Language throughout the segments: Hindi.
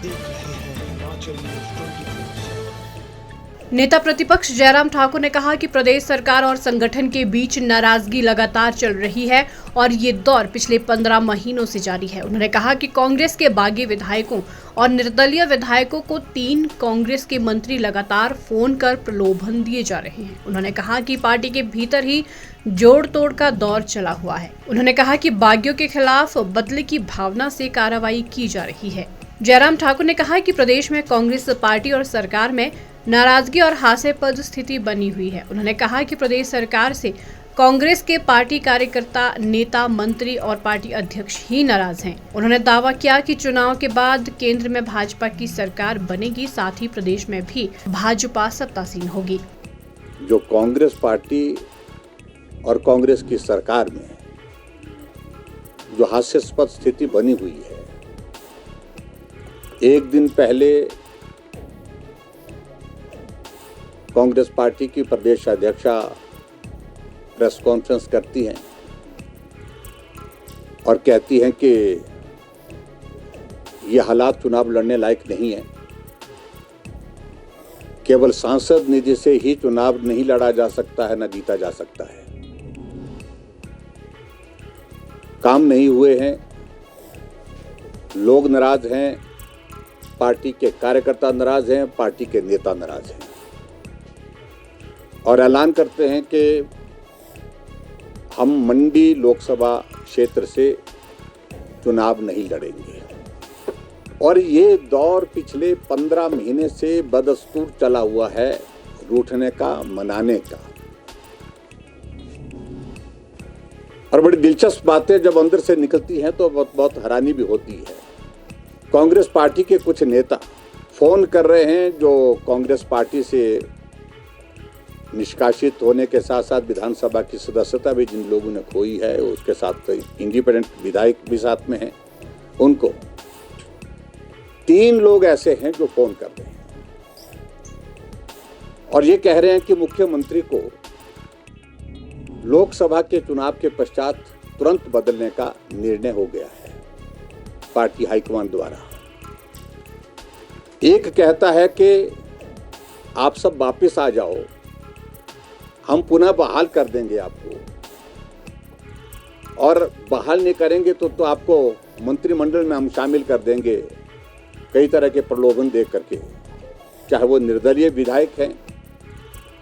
देख रहे हैं हिमाचल न्यूज 24/7। नेता प्रतिपक्ष जयराम ठाकुर ने कहा कि प्रदेश सरकार और संगठन के बीच नाराजगी लगातार चल रही है और ये दौर पिछले 15 महीनों से जारी है। उन्होंने कहा कि कांग्रेस के बागी विधायकों और निर्दलीय विधायकों को 3 कांग्रेस के मंत्री लगातार फोन कर प्रलोभन दिए जा रहे हैं। उन्होंने कहा कि पार्टी के भीतर ही जोड़ तोड़ का दौर चला हुआ है। उन्होंने कहा कि बागियों के खिलाफ बदले की भावना से कार्रवाई की जा रही है। जयराम ठाकुर ने कहा कि प्रदेश में कांग्रेस पार्टी और सरकार में नाराजगी और हास्यास्पद स्थिति बनी हुई है। उन्होंने कहा कि प्रदेश सरकार से कांग्रेस के पार्टी कार्यकर्ता, नेता, मंत्री और पार्टी अध्यक्ष ही नाराज हैं। उन्होंने दावा किया कि चुनाव के बाद केंद्र में भाजपा की सरकार बनेगी, साथ ही प्रदेश में भी भाजपा सत्तासीन होगी। जो कांग्रेस पार्टी और कांग्रेस की सरकार में जो हास्यास्पद स्थिति बनी हुई है, एक दिन पहले कांग्रेस पार्टी की प्रदेश अध्यक्षा प्रेस कॉन्फ्रेंस करती हैं और कहती हैं कि ये हालात चुनाव लड़ने लायक नहीं है। केवल सांसद निधि से ही चुनाव नहीं लड़ा जा सकता है, न जीता जा सकता है। काम नहीं हुए हैं, लोग नाराज हैं, पार्टी के कार्यकर्ता नाराज हैं, पार्टी के नेता नाराज हैं और ऐलान करते हैं कि हम मंडी लोकसभा क्षेत्र से चुनाव नहीं लड़ेंगे। और ये दौर पिछले 15 महीने से बदस्तूर चला हुआ है, रूठने का, मनाने का। और बड़ी दिलचस्प बातें जब अंदर से निकलती हैं तो बहुत हैरानी भी होती है। कांग्रेस पार्टी के कुछ नेता फोन कर रहे हैं जो कांग्रेस पार्टी से निष्कासित होने के साथ साथ विधानसभा की सदस्यता भी जिन लोगों ने खोई है, उसके साथ इंडिपेंडेंट विधायक भी साथ में हैं। उनको 3 लोग ऐसे हैं जो फोन कर रहे हैं और ये कह रहे हैं कि मुख्यमंत्री को लोकसभा के चुनाव के पश्चात तुरंत बदलने का निर्णय हो गया है पार्टी हाईकमान द्वारा। एक कहता है कि आप सब वापस आ जाओ, हम पुनः बहाल कर देंगे आपको, और बहाल नहीं करेंगे तो आपको मंत्रिमंडल में हम शामिल कर देंगे, कई तरह के प्रलोभन दे करके। चाहे वो निर्दलीय विधायक हैं,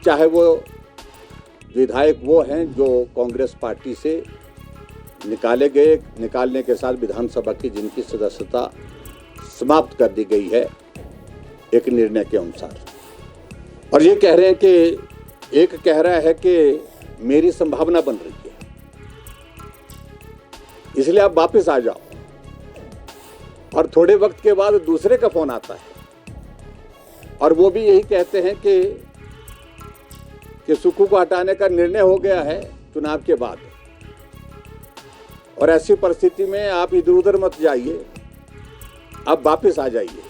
चाहे वो विधायक वो हैं जो कांग्रेस पार्टी से निकालने के साथ विधानसभा की जिनकी सदस्यता समाप्त कर दी गई है एक निर्णय के अनुसार। और ये कह रहे हैं कि एक कह रहा है कि मेरी संभावना बन रही है, इसलिए आप वापस आ जाओ। और थोड़े वक्त के बाद दूसरे का फोन आता है और वो भी यही कहते हैं कि सुक्खू को हटाने का निर्णय हो गया है चुनाव के बाद, और ऐसी परिस्थिति में आप इधर उधर मत जाइए, आप वापस आ जाइए।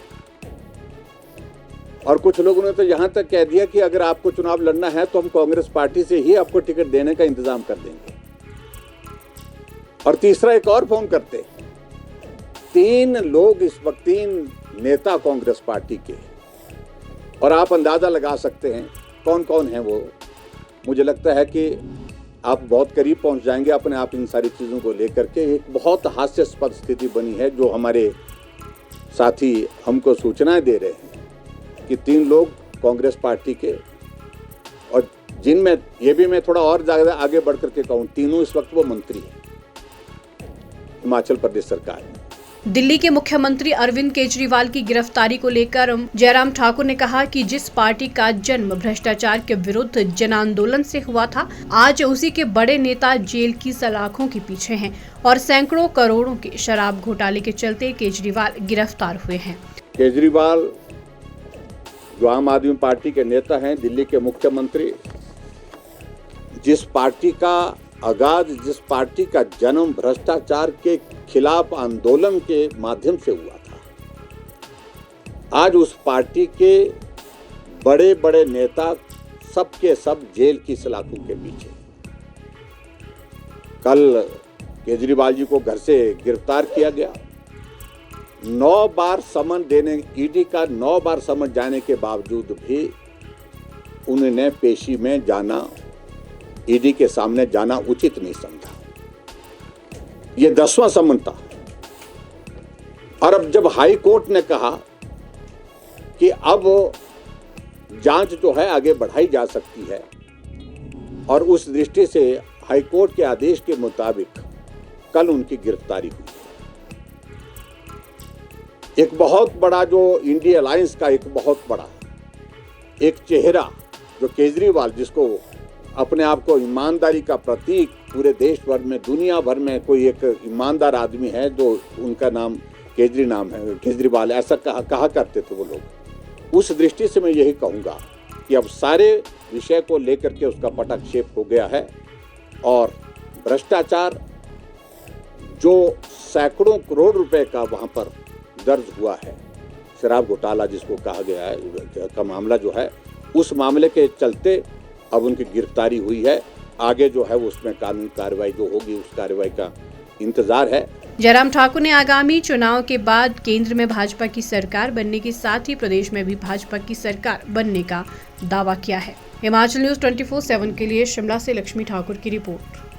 और कुछ लोगों ने तो यहां तक कह दिया कि अगर आपको चुनाव लड़ना है तो हम कांग्रेस पार्टी से ही आपको टिकट देने का इंतजाम कर देंगे। और तीसरा एक और फोन करते। 3 लोग इस वक्त, 3 नेता कांग्रेस पार्टी के, और आप अंदाजा लगा सकते हैं कौन कौन है वो। मुझे लगता है कि आप बहुत करीब पहुंच जाएंगे अपने आप इन सारी चीज़ों को लेकर के। एक बहुत हास्यास्पद स्थिति बनी है जो हमारे साथी हमको सूचनाएं दे रहे हैं कि 3 लोग कांग्रेस पार्टी के, और जिनमें ये भी मैं थोड़ा और ज़्यादा आगे बढ़ करके कहूँ, तीनों इस वक्त वो मंत्री हैं हिमाचल प्रदेश सरकार में। दिल्ली के मुख्यमंत्री अरविंद केजरीवाल की गिरफ्तारी को लेकर जयराम ठाकुर ने कहा कि जिस पार्टी का जन्म भ्रष्टाचार के विरुद्ध जन आंदोलन से हुआ था, आज उसी के बड़े नेता जेल की सलाखों के पीछे हैं और सैकड़ों करोड़ों के शराब घोटाले के चलते केजरीवाल गिरफ्तार हुए हैं। केजरीवाल जो आम आदमी पार्टी के नेता हैं, दिल्ली के मुख्यमंत्री, जिस पार्टी का आगाज, जिस पार्टी का जन्म भ्रष्टाचार के खिलाफ आंदोलन के माध्यम से हुआ था, आज उस पार्टी के बड़े बड़े नेता सबके सब जेल की सलाखों के पीछे। कल केजरीवाल जी को घर से गिरफ्तार किया गया। 9 बार समन देने, ईडी का 9 बार समन जाने के बावजूद भी उन्होंने पेशी में जाना, ईडी के सामने जाना उचित नहीं समझा। ये 10वां समन था। और अब जब हाई कोर्ट ने कहा कि अब जांच जो है आगे बढ़ाई जा सकती है, और उस दृष्टि से हाई कोर्ट के आदेश के मुताबिक कल उनकी गिरफ्तारी हुई। एक बहुत बड़ा जो इंडिया अलायंस का एक बहुत बड़ा एक चेहरा जो केजरीवाल, जिसको अपने आप को ईमानदारी का प्रतीक पूरे देश भर में, दुनिया भर में कोई एक ईमानदार आदमी है जो उनका नाम केजरीवाल, ऐसा कहा करते थे वो लोग। उस दृष्टि से मैं यही कहूँगा कि अब सारे विषय को लेकर के उसका पटाक्षेप हो गया है, और भ्रष्टाचार जो सैकड़ों करोड़ रुपए का वहाँ पर दर्ज हुआ है, शराब घोटाला जिसको कहा गया है का मामला जो है, उस मामले के चलते अब उनकी गिरफ्तारी हुई है। आगे जो है उसमें कानूनी कार्रवाई जो होगी उस कार्रवाई का इंतजार है। जयराम ठाकुर ने आगामी चुनाव के बाद केंद्र में भाजपा की सरकार बनने के साथ ही प्रदेश में भी भाजपा की सरकार बनने का दावा किया है। हिमाचल न्यूज़ 24/7 के लिए शिमला से लक्ष्मी ठाकुर की रिपोर्ट।